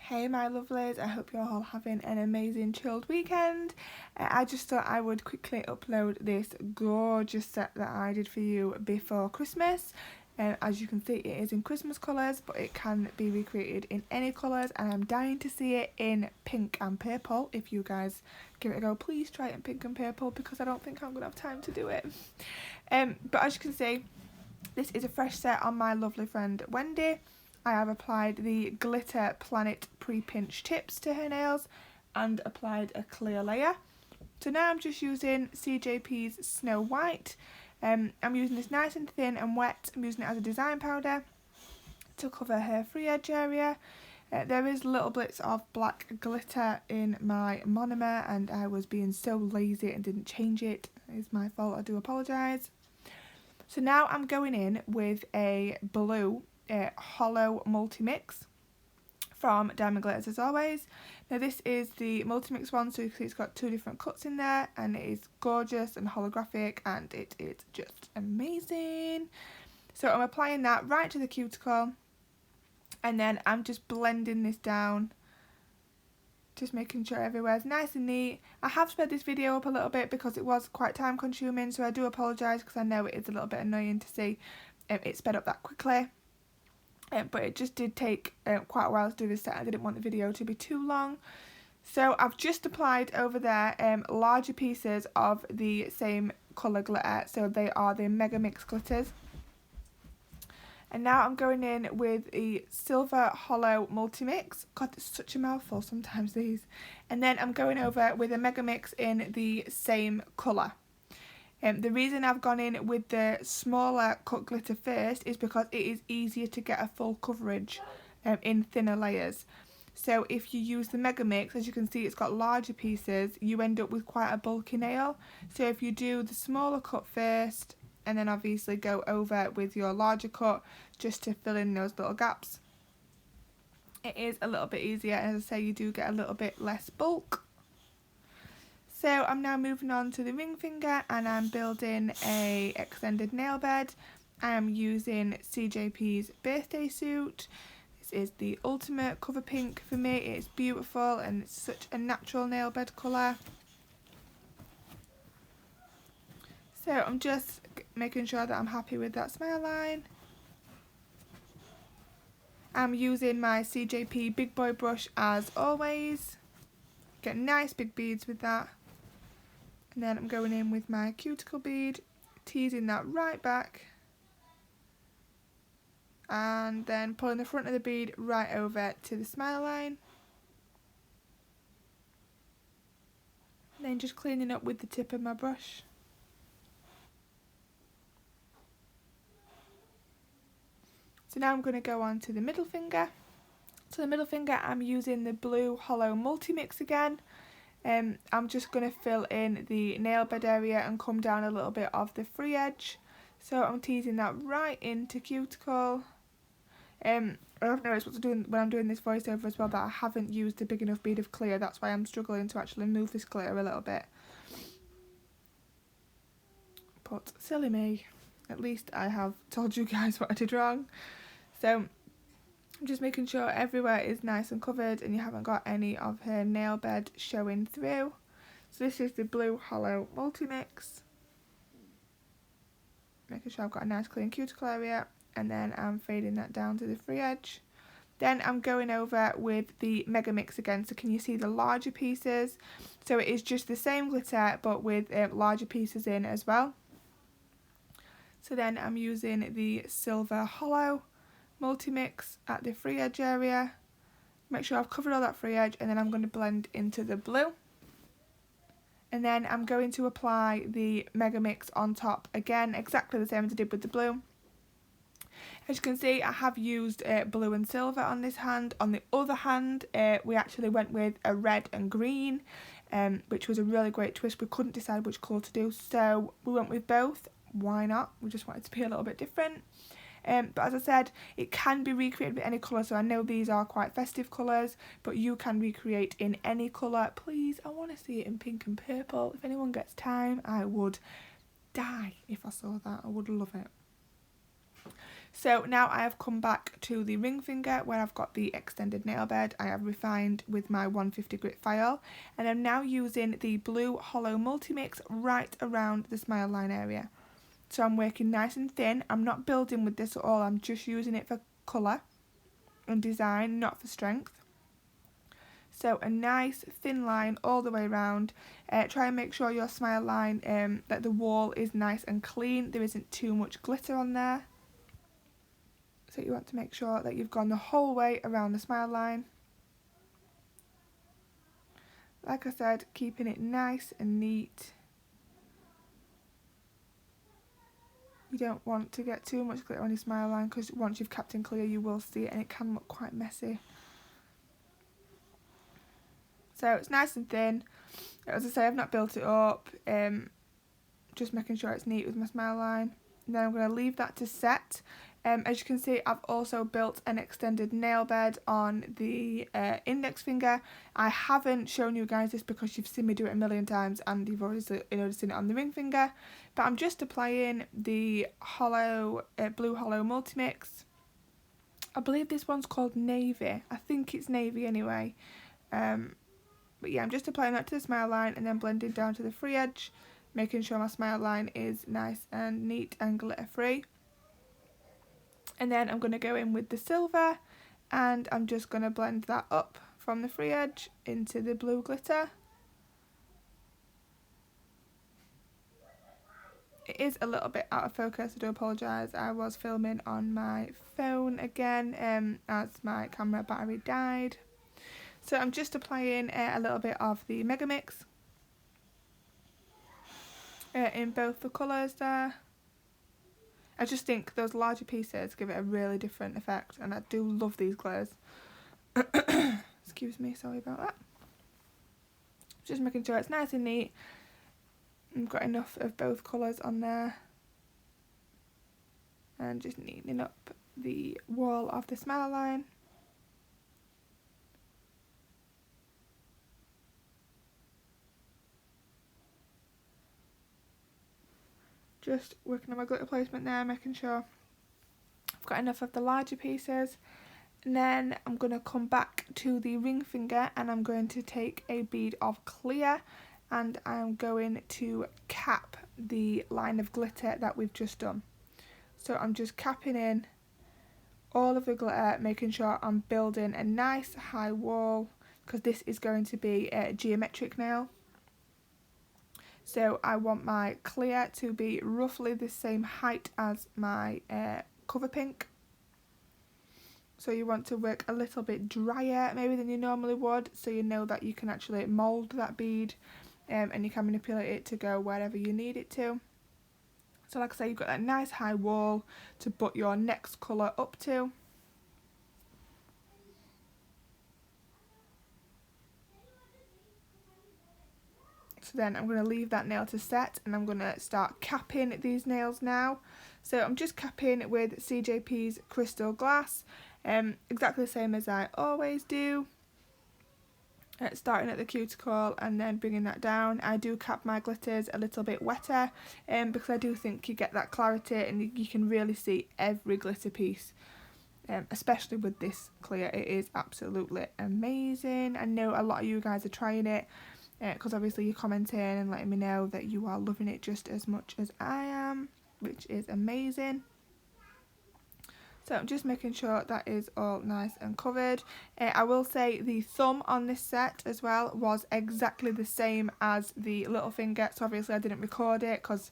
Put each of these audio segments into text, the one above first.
Hey my lovelies, I hope you're all having an amazing chilled weekend. I just thought I would quickly upload this gorgeous set that I did for you before Christmas. As you can see, it is in Christmas colours, but it can be recreated in any colours, and I'm dying to see it in pink and purple. If you guys give it a go, please try it in pink and purple, because I don't think I'm going to have time to do it. But as you can see, this is a fresh set on my lovely friend Wendy. I have applied the Glitter Planet pre-pinch tips to her nails and applied a clear layer. So now I'm just using CJP's Snow White. I'm using this nice and thin and wet. I'm using it as a design powder to cover her free edge area. There is little bits of black glitter in my monomer, and I was being so lazy and didn't change it. It's my fault, I do apologise. So now I'm going in with a blue hollow multi-mix from Diamond Glitters as always. Now this is the multi-mix one, so you can see it's got two different cuts in there, and it is gorgeous and holographic, and it is just amazing. So I'm applying that right to the cuticle, and then I'm just blending this down, just making sure everywhere's nice and neat. I have sped this video up a little bit because it was quite time consuming, so I do apologise, because I know it is a little bit annoying to see it sped up that quickly. But it just did take quite a while to do this set. I didn't want the video to be too long. So I've just applied over there larger pieces of the same colour glitter. So they are the Mega Mix glitters. And now I'm going in with the Silver Hollow Multi-Mix. God, it's such a mouthful sometimes, these. And then I'm going over with a Mega Mix in the same colour. The reason I've gone in with the smaller cut glitter first is because it is easier to get a full coverage in thinner layers. So if you use the Mega Mix, as you can see, it's got larger pieces, you end up with quite a bulky nail. So if you do the smaller cut first, and then obviously go over with your larger cut just to fill in those little gaps, it is a little bit easier, and as I say, you do get a little bit less bulk. So I'm now moving on to the ring finger, and I'm building a extended nail bed. I am using CJP's birthday suit. This is the ultimate cover pink for me. It's beautiful and it's such a natural nail bed colour. So I'm just making sure that I'm happy with that smile line. I'm using my CJP Big Boy brush as always. Get nice big beads with that. And then I'm going in with my cuticle bead, teasing that right back, and then pulling the front of the bead right over to the smile line. And then just cleaning up with the tip of my brush. So now I'm going to go on to the middle finger. So the middle finger, I'm using the blue hollow multi-mix again. I'm just going to fill in the nail bed area and come down a little bit of the free edge. So I'm teasing that right into cuticle. I've noticed what to do when I'm doing this voiceover as well, that I haven't used a big enough bead of clear. That's why I'm struggling to actually move this glitter a little bit. But silly me, at least I have told you guys what I did wrong. So I'm just making sure everywhere is nice and covered and you haven't got any of her nail bed showing through. So this is the blue hollow multi-mix. Making sure I've got a nice clean cuticle area, and then I'm fading that down to the free edge. Then I'm going over with the Mega Mix again. So can you see the larger pieces? So it is just the same glitter but with larger pieces in as well. So then I'm using the Silver Hollow multi-mix at the free edge area. Make sure I've covered all that free edge, and then I'm going to blend into the blue. And then I'm going to apply the Mega Mix on top again, exactly the same as I did with the blue. As you can see, I have used blue and silver on this hand. On the other hand, we actually went with a red and green, which was a really great twist. We couldn't decide which colour to do, so we went with both. Why not? We just wanted to be a little bit different. But as I said, it can be recreated with any colour, so I know these are quite festive colours, but you can recreate in any colour. Please, I want to see it in pink and purple. If anyone gets time, I would die if I saw that. I would love it. So now I have come back to the ring finger where I've got the extended nail bed. I have refined with my 150 grit file, and I'm now using the blue hollow multi-mix right around the smile line area. So I'm working nice and thin. I'm not building with this at all, I'm just using it for colour and design, not for strength. So a nice thin line all the way around. Try and make sure your smile line, that the wall is nice and clean, there isn't too much glitter on there. So you want to make sure that you've gone the whole way around the smile line. Like I said, keeping it nice and neat. You don't want to get too much glitter on your smile line because once you've capped in clear you will see it and it can look quite messy. So it's nice and thin. As I say, I've not built it up, just making sure it's neat with my smile line. And then I'm going to leave that to set. As you can see, I've also built an extended nail bed on the index finger. I haven't shown you guys this because you've seen me do it a million times and you've already seen it on the ring finger. But I'm just applying the hollow, blue hollow multi-mix. I believe this one's called Navy. I think it's Navy anyway. But yeah, I'm just applying that to the smile line and then blending down to the free edge, making sure my smile line is nice and neat and glitter free. And then I'm going to go in with the silver and I'm just going to blend that up from the free edge into the blue glitter. It is a little bit out of focus, I do apologise. I was filming on my phone again as my camera battery died. So I'm just applying a little bit of the Mega Mix in both the colours there. I just think those larger pieces give it a really different effect and I do love these glitters. Excuse me, sorry about that. Just making sure it's nice and neat. I've got enough of both colours on there. And just neatening up the wall of the smile line. Just working on my glitter placement there, making sure I've got enough of the larger pieces. And then I'm going to come back to the ring finger and I'm going to take a bead of clear and I'm going to cap the line of glitter that we've just done. So I'm just capping in all of the glitter, making sure I'm building a nice high wall because this is going to be a geometric nail. So I want my clear to be roughly the same height as my cover pink. So you want to work a little bit drier maybe than you normally would, so you know that you can actually mould that bead and you can manipulate it to go wherever you need it to. So like I say, you've got that nice high wall to put your next colour up to. So then I'm going to leave that nail to set and I'm going to start capping these nails now. So I'm just capping with CJP's Crystal Glass, exactly the same as I always do. Starting at the cuticle and then bringing that down. I do cap my glitters a little bit wetter because I do think you get that clarity and you can really see every glitter piece. Especially with this clear, it is absolutely amazing. I know a lot of you guys are trying it because obviously you're commenting and letting me know that you are loving it just as much as I am, which is amazing. So I'm just making sure that is all nice and covered. I will say the thumb on this set as well was exactly the same as the little finger, so obviously I didn't record it because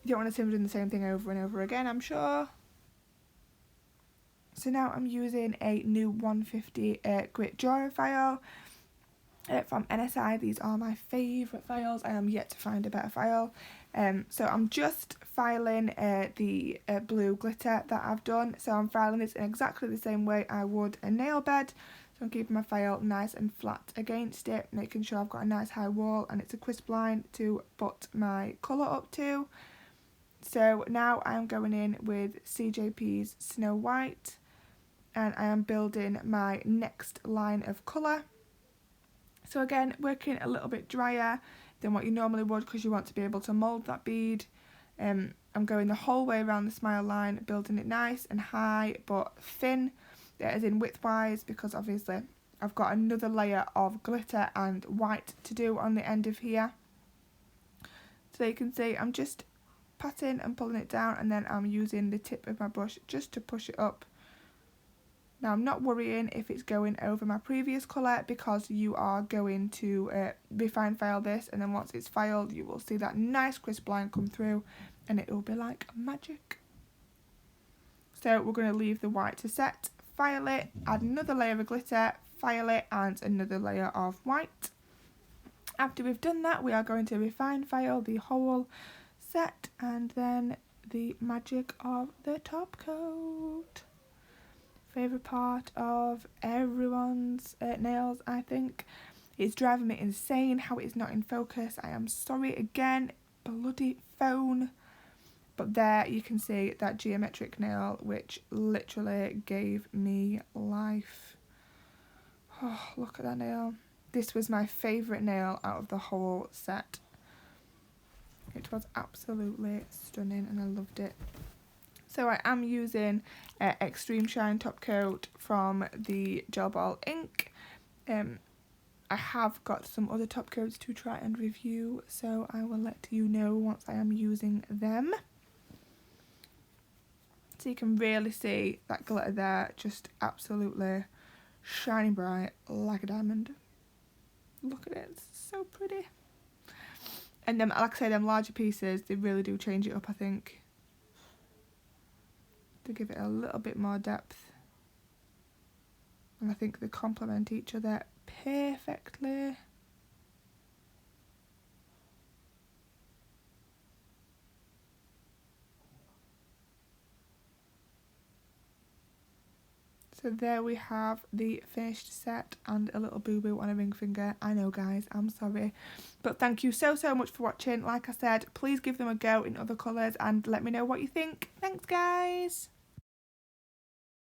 you don't want to see me doing the same thing over and over again, I'm sure. So now I'm using a new 150 grit drawing file from NSI. These are my favourite files. I am yet to find a better file. So I'm just filing the blue glitter that I've done. So I'm filing this in exactly the same way I would a nail bed. So I'm keeping my file nice and flat against it, making sure I've got a nice high wall and it's a crisp line to put my colour up to. So now I'm going in with CJP's Snow White and I am building my next line of colour. So again, working a little bit drier than what you normally would because you want to be able to mould that bead. I'm going the whole way around the smile line, building it nice and high but thin, as in widthwise, because obviously I've got another layer of glitter and white to do on the end of here. So you can see I'm just patting and pulling it down, and then I'm using the tip of my brush just to push it up. Now I'm not worrying if it's going over my previous colour, because you are going to refine file this, and then once it's filed you will see that nice crisp line come through and it will be like magic. So we're going to leave the white to set, file it, add another layer of glitter, file it, and another layer of white. After we've done that, we are going to refine file the whole set, and then the magic of the top coat. Favourite part of everyone's nails, I think. It's driving me insane how it is not in focus. I am sorry again, bloody phone. But there you can see that geometric nail, which literally gave me life. Oh, look at that nail. This was my favourite nail out of the whole set. It was absolutely stunning and I loved it. So I am using Extreme Shine Top Coat from the Gel Ball Ink. I have got some other top coats to try and review, so I will let you know once I am using them. So you can really see that glitter there, just absolutely shining bright like a diamond. Look at it, it's so pretty. And then, like I say, them larger pieces, they really do change it up, I think. To give it a little bit more depth. And I think they complement each other perfectly. So there we have the finished set and a little boo-boo on a ring finger. I know guys, I'm sorry. But thank you so much for watching. Like I said, please give them a go in other colours and let me know what you think. Thanks guys!